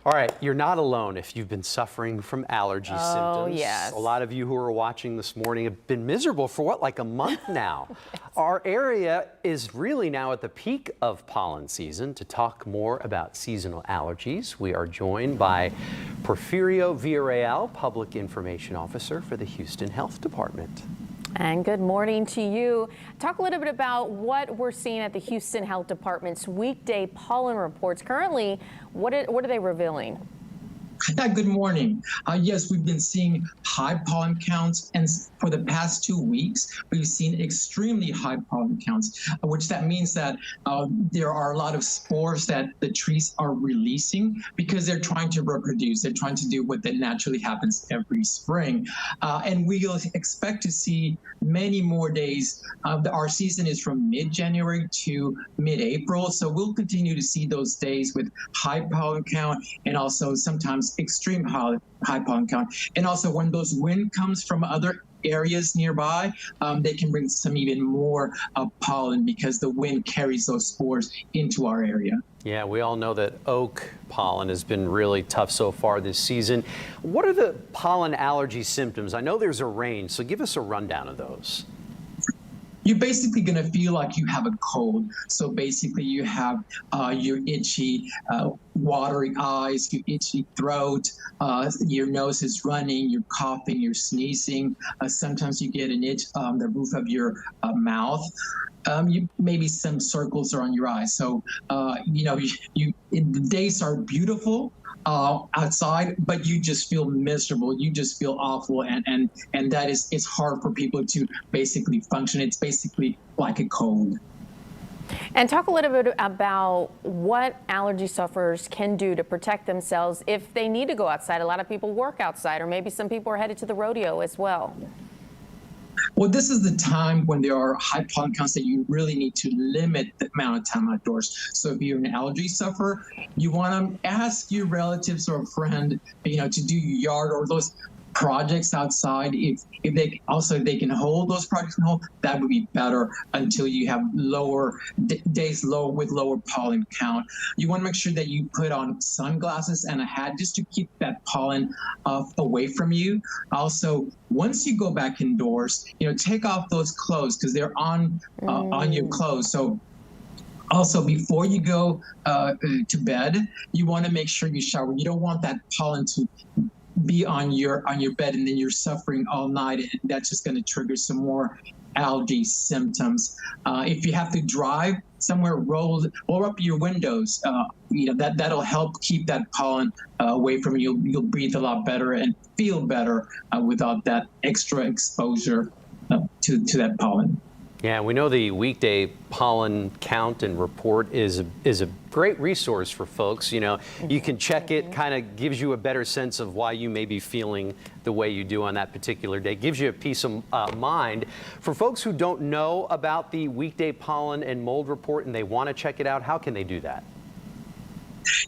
All right, you're not alone if you've been suffering from allergy symptoms. Yes. A lot of you who are watching this morning have been miserable for what, like a month now? Yes. Our area is really now at the peak of pollen season. To talk more about seasonal allergies, we are joined by Porfirio Villarreal, Public Information Officer for the Houston Health Department. And good morning to you. Talk a little bit about what we're seeing at the Houston Health Department's weekday pollen reports. Currently, what are they revealing? Yeah, good morning. Yes, we've been seeing high pollen counts, and for the past 2 weeks, we've seen extremely high pollen counts, which that means that there are a lot of spores that the trees are releasing because they're trying to reproduce. They're trying to do what that naturally happens every spring. And we'll expect to see many more days. Our season is from mid-January to mid-April, so we'll continue to see those days with high pollen count and also sometimes extreme high pollen count. And also when those wind comes from other areas nearby, they can bring some even more pollen because the wind carries those spores into our area. Yeah, we all know that oak pollen has been really tough so far this season. What are the pollen allergy symptoms? I know there's a range, so give us a rundown of those. You're basically going to feel like you have a cold. So basically you have your itchy, watery eyes, your itchy throat, your nose is running, you're coughing, you're sneezing. Sometimes you get an itch on the roof of your mouth. Maybe some circles are on your eyes. So, the days are beautiful outside, but you just feel miserable. You just feel awful. And that is, it's hard for people to basically function. It's basically like a cold. And talk a little bit about what allergy sufferers can do to protect themselves if they need to go outside. A lot of people work outside, or maybe some people are headed to the rodeo as well. Well, this is the time when there are high pollen counts that you really need to limit the amount of time outdoors. So if you're an allergy sufferer, you want to ask your relatives or a friend, to do your yard or those projects outside. If they can hold those projects and hold, that would be better until you have lower days with lower pollen count. You want to make sure that you put on sunglasses and a hat just to keep that pollen away from you. Also, once you go back indoors, take off those clothes because they're on your clothes. So also, before you go to bed, you want to make sure you shower. You don't want that pollen to be on your bed and then you're suffering all night, and that's just going to trigger some more allergy symptoms. If you have to drive somewhere, roll up your windows. That'll help keep that pollen away from you. You'll breathe a lot better and feel better without that extra exposure to that pollen. Yeah, we know the weekday pollen count and report is a great resource for folks. You can check it, kind of gives you a better sense of why you may be feeling the way you do on that particular day. Gives you a peace of mind. For folks who don't know about the weekday pollen and mold report and they want to check it out, how can they do that?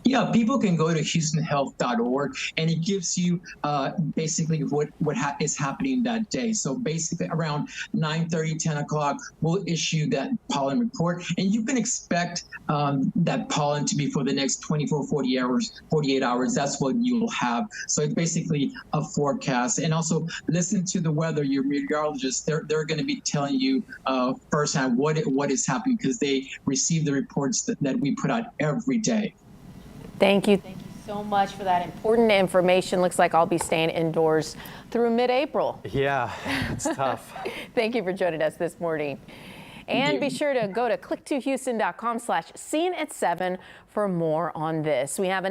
Yeah, people can go to houstonhealth.org, and it gives you basically what is happening that day. So basically around 9:30, 10 o'clock, we'll issue that pollen report, and you can expect that pollen to be for the next 24, 48 hours. That's what you'll have. So it's basically a forecast. And also listen to the weather. Your meteorologists, they're going to be telling you firsthand what is happening because they receive the reports that we put out every day. Thank you so much for that important information. Looks like I'll be staying indoors through mid-April. Yeah, it's tough. Thank you for joining us this morning. And be sure to go to click2houston.com/scene at 7 for more on this. We have